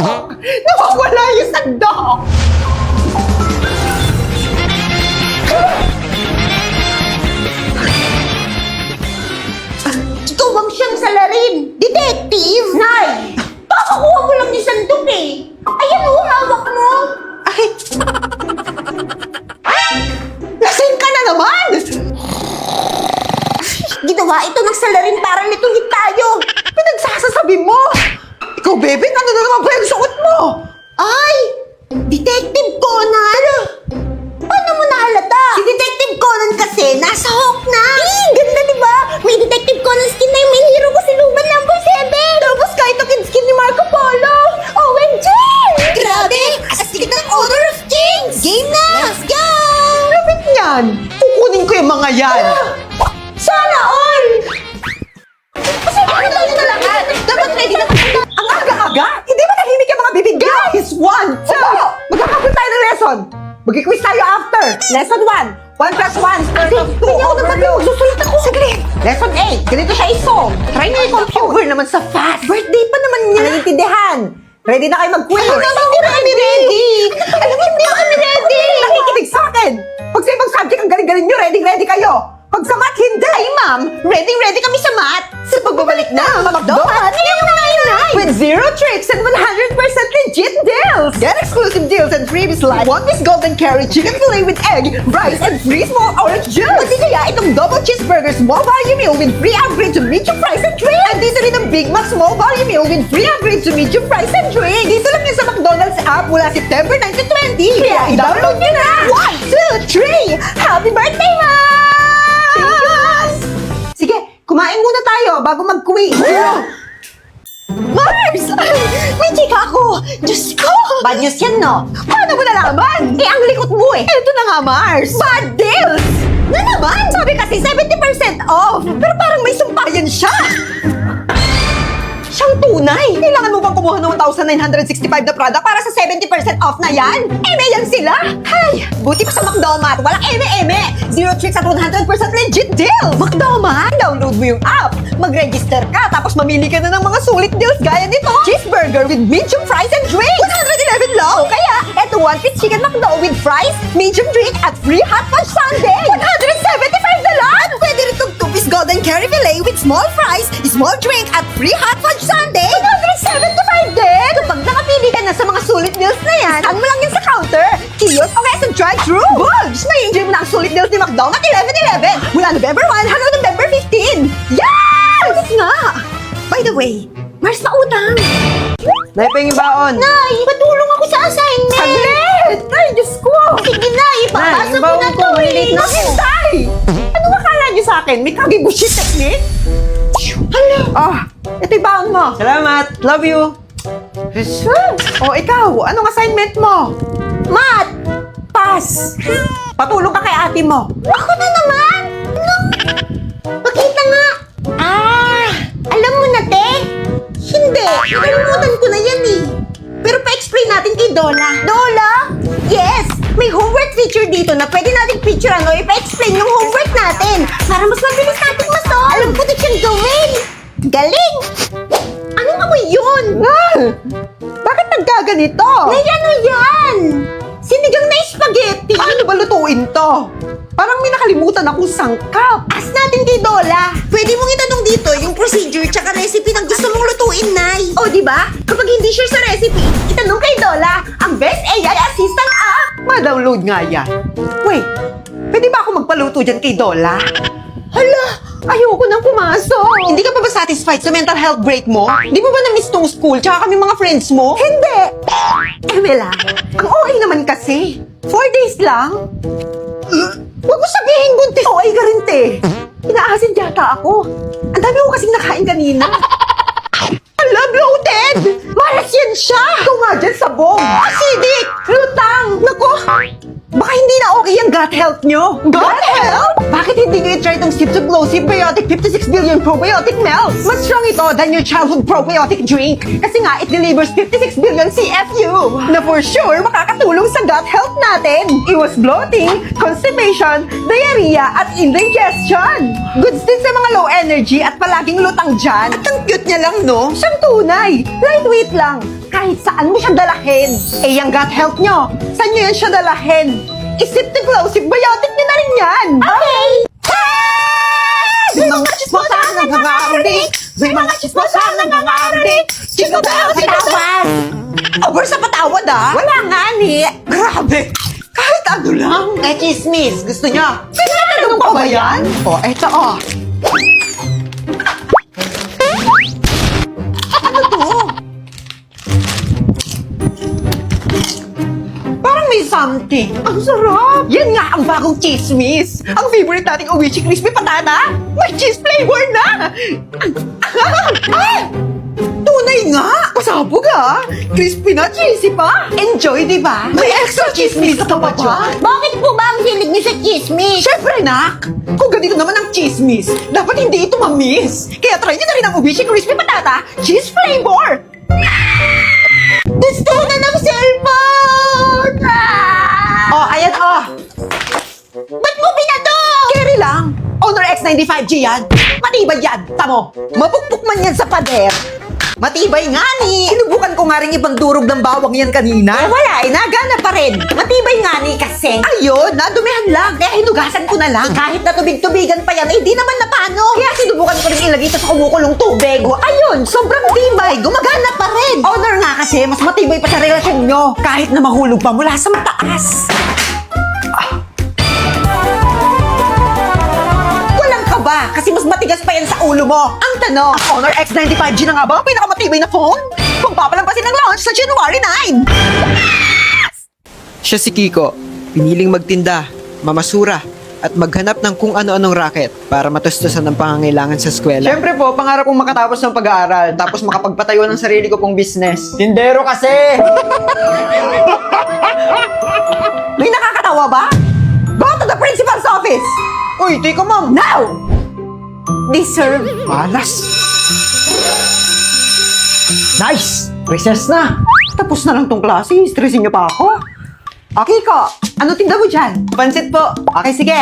Nawawala yung sandok! Ikaw bang siyang salarin? Detective! Nay! Pakakuha mo lang yung sandok eh! Ayan o, hawak mo! Ay! Lasing ka na naman! Ginawa ito ng salarin para nitungin tayo! Pinagsasasabi mo! Ikaw, bebe, ano na naman ba yung suot mo? Ay! Detective Conan! Paano mo nahalata? Si Detective Conan kasi nasa Hawk na! Ganda diba? May Detective Conan skin na yung main hero ko si Luban number 7! Tapos kahit ang skin ni Marco Polo! OMG! Grabe! Astig ng Order of Kings! Game na! Let's go! Lapit niyan! Kukunin ko yung mga yan! Sana all! Kasi ano tayo na lahat? Dapat ready na tayo. Ang aga-aga? Hindi ba tahimik yung mga bibig? Guys! 1, 2! Magkakapit tayo ng lesson! Mag-quiz tayo after! Lesson 1! 1 plus 1 square of 2 overload! Susulit ako! Saglit! Lesson 8! Ganito siya isolve! Try niyo yung computer naman sa fast! Birthday pa naman niya! Naiintindihan! Ready na kayo mag-quiz? Ano naman? Hindi na kami ready! Alam mo, hindi na kami ready! Nakikinig sa akin! Pag sa ibang subject ang galing-galing nyo, ready kayo! Pag sa math, hindi! Ay, ma'am! Ready kami sa math! Sa pagbabalik na, McDonald's! With 0 tricks and 100% legit deals! Get exclusive deals and freebies like 1 piece golden carry chicken fillet with egg, rice, and free small orange juice! Pati kaya itong double cheeseburger small value meal with free upgrade to medium fries and drink! And dito rin ang Big Mac small value meal with free upgrade to medium fries and drink! Dito lang yun sa McDonald's app mula September 9 to 20! Kaya i-download nyo na! 1, 2, 3! Happy birthday, ma'am! Sige, kumain muna tayo bago mag-quiz. Mars! May chika ako! Diyos ko! Bad news yan, no? Paano mo nalaman? Eh, ang likot mo eh. Ito na nga, Mars. Bad deals! Na naman? Sabi kasi 70% off. Pero parang may sumpayan siya. Siyang tunay! Kailangan mo bang kumuha ng 1,965 na product para sa 70% off na yan? Eme yan sila! Hay! Buti pa sa McDomat! Walang eme-eme! 0 tricks at 100% legit deals! McDomat! Download mo yung app! Mag-register ka tapos mamili ka na ng mga sulit deals gaya nito! Cheeseburger with medium fries and drink! 111 lang! O kaya, eto 1-piece chicken McDo with fries, medium drink at free hot fudge sundae! 175 na lang! Pwede rin itong 2-piece golden curry fillet with small fries, small drink at free hot fudge sundae! 175 din! Kapag nakapili ka na sa mga sulit deals na yan, scan mo lang yan sa counter, kiosk o kaya sa drive-thru! Bulge! May enjoy mo na ang sulit deals ni McDonald's at 11-11! Mula November 1 hanggang November 15! Yes! Sulit nga! By the way, Mars na utang! Nay, pahingin baon. Nay, patulong ako sa assignment! Saglit! Nay, Diyos ko! Sige, Nay, ipapasa Nay, mo na baon ko, to maliliit na ako. Hintay! Ano akala niyo sa akin? May kagibushit technique? Hala! Ah, Ito yung baon mo. salamat. Love you. O, ikaw, anong assignment mo? Math! Pass! Patulong ka kay ate mo. Ako na naman? Ano? Pakita nga! Alam mo na, te? Hindi, nakalimutan ko na yan eh. Pero pa-explain natin kay Dola. Dola? Yes! May homework feature dito na pwede natin picturean o ipa-explain yung homework natin para mas mabilis natin ma-solve. Alam ko na siyang gawin. Galing! Anong amoy yun? Bakit nagkaganito? Nay, ano yan? Sinigang na spaghetti. Paano ba lutuin to? Parang may nakalimutan akong sangkap. Ask natin kay Dola. Pwede mong itanong dito yung procedure tsaka recipe ng gusto mong lutuin, Nay. O, di ba? Kapag hindi sure sa recipe, itanong kay Dola, ang best AI assistant app. Ma-download nga yan. Wait, pwede ba ako magpaluto dyan kay Dola? Hala, ayoko nang pumasok. Hindi ka pa ba satisfied sa mental health break mo? Di mo ba na-miss tong school tsaka kami mga friends mo? Hindi. Emela, ang OA naman kasi. 4 days lang. Huwag mo sabihin, buntis. OA ka rin, te. Inaasin yata ako. Ang dami ko kasing nakain kanina. Hala, bloated! Malas yan siya! Ikaw nga dyan sa bong. Acidic! Lutang! Nako! Baka hindi na okay yung gut health nyo. Gut health? Bakit hindi nyo i-try itong Sip to Glow Symbiotic 56 billion probiotic milk? Mas strong ito than your childhood probiotic drink. Kasi nga, it delivers 56 billion CFU. Na for sure, makakatulong sa gut health natin. Iwas bloating, constipation, diarrhea, at indigestion. Goods din sa mga low energy at palaging lutang dyan. At ang cute niya lang, no? Siyang tunay. Lightweight lang. kahit saan mo siya dalahin. Eh, yung gut health nyo, saan nyo yan siya dalahin? Isip tiglausip, biotic nyo na rin yan. Okay! May mga chismosang nangangarik! May mga chismosang nangangarik! Jingle bells sa patawad! Over sa patawad Wala nga ni! Grabe! Kahit ano lang! Eh, chismis! Gusto niya? Sinatanong pa ba yan? Eto Ano to? Parang may something. Ang sarap! Yan nga ang bagong chismis. Ang favorite nating Oishi Crispy Patata. May cheese flavor na! Tunay nga! Pasabog Crispy na, cheesy pa! Enjoy, di ba? May extra chismis ka pa dyan? Bakit po ba ang hilig niyo sa chismis? Syempre, nak! Kung ganito naman ang chismis, dapat hindi ito mamiss. Kaya try nyo na rin ang Oishi Crispy Patata Cheese Flavor! Gusto na ng cellphone! Ayan Ba't mo binato? Carry lang. Honor X95G yan. Matibay yan. Tamo, mapukpuk man yan sa pader. Matibay nga ni. Sinubukan ko nga rin ibang durog ng bawang yan kanina. Wala, nagana pa rin. Matibay nga ni kasi. Ayun, nadumihan lang. Kaya hinugasan ko na lang. Kahit na tubig-tubigan pa yan, di naman na paano. Kaya sinubukan ko rin ilagay ito sa kumukulong tubig. Ayun, sobrang tibay. Gumagana pa rin. Honor nga kasi, mas matibay pa sa relasyon nyo. Kahit na mahulog pa mula sa mataas. Walang kaba, kasi mas matigas pa yan sa ulo mo. Ang tanong, ang Honor X95G na nga ba ang pinakamatibay na phone? Kung papalampasin ang launch sa January 9. Siya si Kiko. Piniling magtinda, mamasura, at maghanap ng kung ano-anong racket para matustusan ang pangangailangan sa eskwela. Siyempre po, pangarap kong makatapos ng pag-aaral tapos makapagpatayo ng sarili ko pong business. Tindero kasi! May nakakatawa ba? Go to the principal's office! Uy, teka ma'am! Now! Deserve. Malas! Nice! Recess na! Tapos na lang tong klase, stressin niyo pa ako. Okay ko, ano tinda mo dyan? Pansit po! Okay, sige.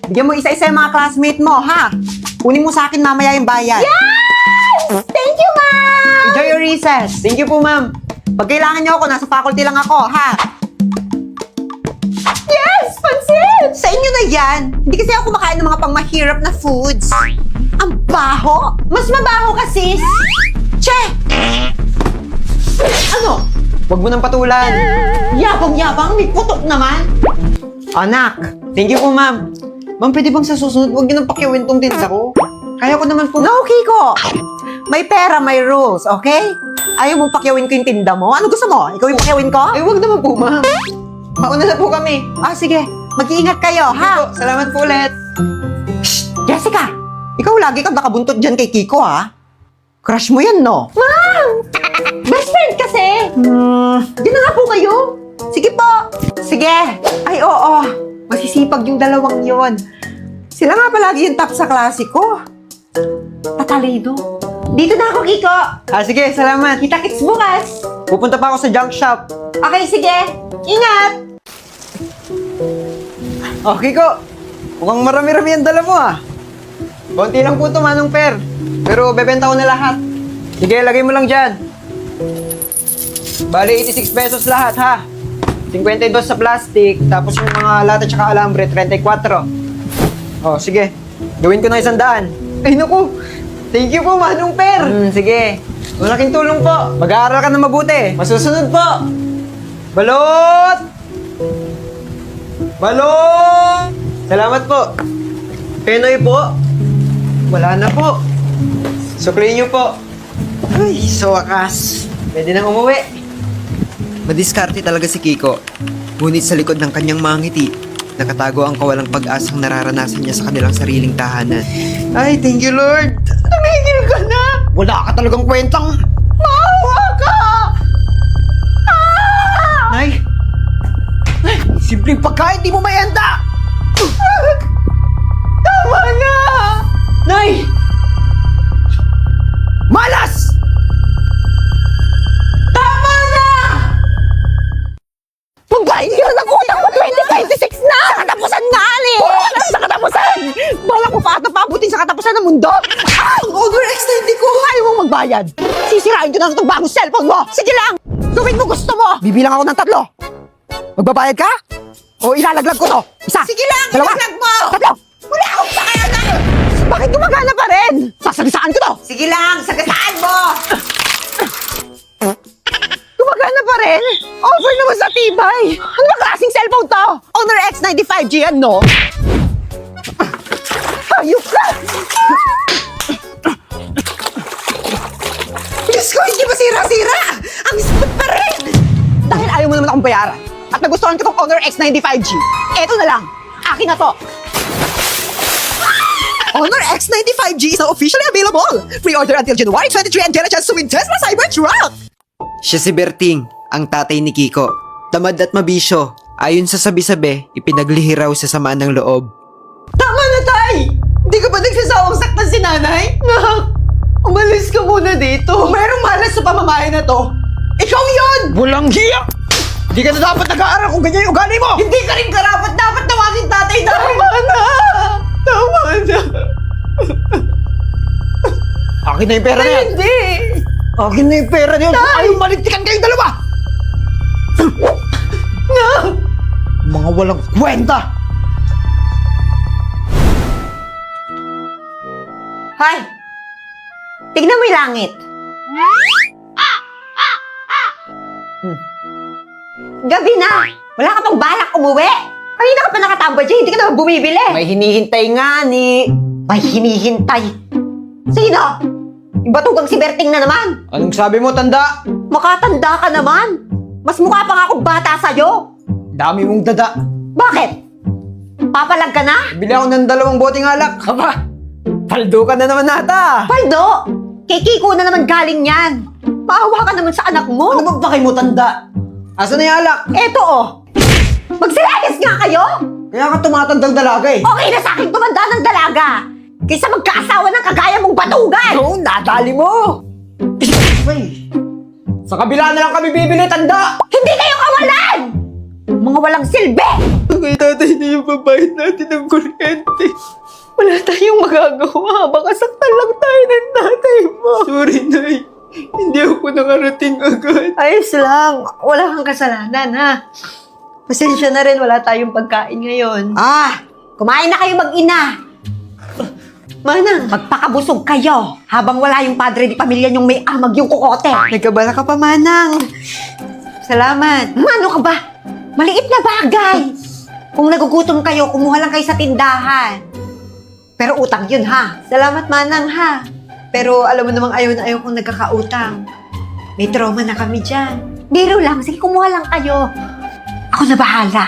Bigyan mo isa-isa yung mga classmate mo, ha? Kunin mo sa akin mamaya yung bayad. Yes! Thank you, ma'am! Enjoy your recess. Thank you po, ma'am! Pag kailangan niyo ako, nasa faculty lang ako, ha? Yes! Pansit! Sa inyo na yan. Hindi kasi ako kumakain ng mga pangmahirap na foods. Ang baho. Mas mabaho ka, sis! Che! Ano? Huwag mo nang patulan! Yabang-yabang, may putok naman. Anak! Thank you po, ma'am! Ma'am, pwede bang sa susunod huwag niyo nang pakiawin tong tinta ko? Kaya ko naman po. No, Kiko. May pera, may rules, okay? Ayaw mong pakyawin ko yung tinda mo? Ano gusto mo? Ikaw yung pakyawin ko? Eh, huwag naman po, ma'am. Mauna na po kami. Sige. Mag-iingat kayo, ha? Po, salamat po ulit. Shh! Jessica! Ikaw lagi kang nakabuntot dyan kay Kiko, ha? Crush mo yan, no? Best friend kasi! Di na nga po kayo. Sige po. Sige. Ay, oo. Masisipag yung dalawang yon. Sila nga palagi yung top sa klase ko. Tatalino. Dito na ako, Kiko. Sige, salamat. Kita-kits bukas. Pupunta pa ako sa junk shop. Okay, sige. Ingat. Kiko. Mukhang marami-rami ang dala mo, Konti lang po ito, Manong Per. Pero bebenta ko na lahat. Sige, lagay mo lang dyan. Bali, 86 pesos lahat, ha? 52 sa plastic, tapos yung mga lata tsaka alambre, 34. Sige. Gawin ko na 100. Ay, naku. Thank you po, Manong Per. Sige. Malaking tulong po. Mag-aaral ka na mabuti. Masusunod po. Balot! Balot! Salamat po. Penoy po. Wala na po. Sukliin niyo po. Ay, sa wakas. Pwede nang umuwi. Madiskarte talaga si Kiko. Ngunit sa likod ng kanyang mga ngiti, nakatago ang kawalang pag-asang nararanasan niya sa kanilang sariling tahanan. Ay, thank you, Lord! Tumigil ka na! Wala ka talagang kwentang... Maawa ka! Nay! Ay, simpleng pagkain, di mo mayanda! Tama na! Nay! Malas! Tama na! Pagkain yun na kuya ko, 2026 na! Sa katapusan nga, Ali! Sa katapusan! Balak mo pa at napabutin sa katapusan ng mundo! Ang overextend ko! Ayaw mong magbayad! Sisirain ko na itong bagong cellphone mo! Sige lang! gawin mo gusto mo? Bibilang ako ng 3. Magbabayad ka? O ilalaglag ko to? Isa. Sige lang, dalawa, ilaglag mo. 3. Wala akong pakialam. Bakit gumagana pa rin? Sasagisaan ko to. Sige lang, sagasaan mo. Gumagana pa rin? Offer naman sa tibay. Ano ba klaseng cellphone to? Honor X95G yan, no? Ayok ka! Diyos ko, hindi ba sira-sira? Ang smooth pa rin! Dahil ayaw mo naman akong bayaran at nagustuhan ko tong Honor X95G, eto na lang, akin na to! Honor X95G is now officially available! Pre-order until January 23 and get a chance to win Tesla Cybertruck! Siya si Berting, ang tatay ni Kiko. Tamad at mabisyo. Ayon sa sabi-sabi, ipinaglihi raw sa samaan ng loob. Tama na, Tay! Hindi ka ba nagsasawang saktan si nanay? Nak, umalis ka muna dito. Kung merong malas sa pamamahay na to, ikaw yun! Walang hiya! Hindi ka na dapat nag-aaral kung ganyan yung ugali mo! Hindi ka rin karapat dapat tawagin tatay dahil... Tama na! Tama na! Akin na yung pera na yan! Hindi! Akin na yung pera na yan! Kung ayaw malintikan kayong dalawa! Nak! Mga walang kwenta! Hoy! Tignan mo yung langit. Gabi na. Wala ka pang balak umuwi. Kanina ka pa nakatambay dyan. Hindi ka naman bumibili. May hinihintay nga ni... May hinihintay. Sino? Yung batugang si Berting na naman. Anong sabi mo, tanda? Makatanda ka naman. Mas mukha pa nga akong bata sa'yo. Dami mong dada. Bakit? Papalag ka na? Bili ako ng 2 boteng alak. Aba, paldo ka na naman nata. Paldo! Kay Kiko na naman galing yan. Maawa ka naman sa anak mo. Ano bang pakay mo, tanda? Asan na yung alak? Eto oh. Magsilayas nga kayo. Kaya ka tumatandang dalaga eh. Okay na sa akin tumanda ng dalaga. Kaysa magkaasawa ng kagaya mong batugan. Oo, nadali mo. Ay, sa kabila na lang kami bibili, tanda. Hindi kayo kawalan! Mga walang silbi! Kay tatay na yung babayad natin ng kuryente. Wala tayong magagawa. Baka saktan lang tayo ng tatay mo. Sorry, Nay. Hindi ako nakarating agad. Ayos lang. Wala kang kasalanan, ha? Pasensya na rin. Wala tayong pagkain ngayon. Kumain na kayo mag-ina. Manang, Magpakabusog kayo habang wala yung padre di pamilya niyong may amag yung kukote. nagkabala ka pa, Manang. Salamat. Ano ka ba? Maliit na bagay. Kung nagugutom kayo, kumuha lang kayo sa tindahan. Pero utang yun, ha? Salamat, Manang, ha? Pero alam mo namang ayaw na ayaw kong nagkakautang. May trauma na kami dyan. Biro lang. Sige, kumuha lang kayo. Ako na bahala.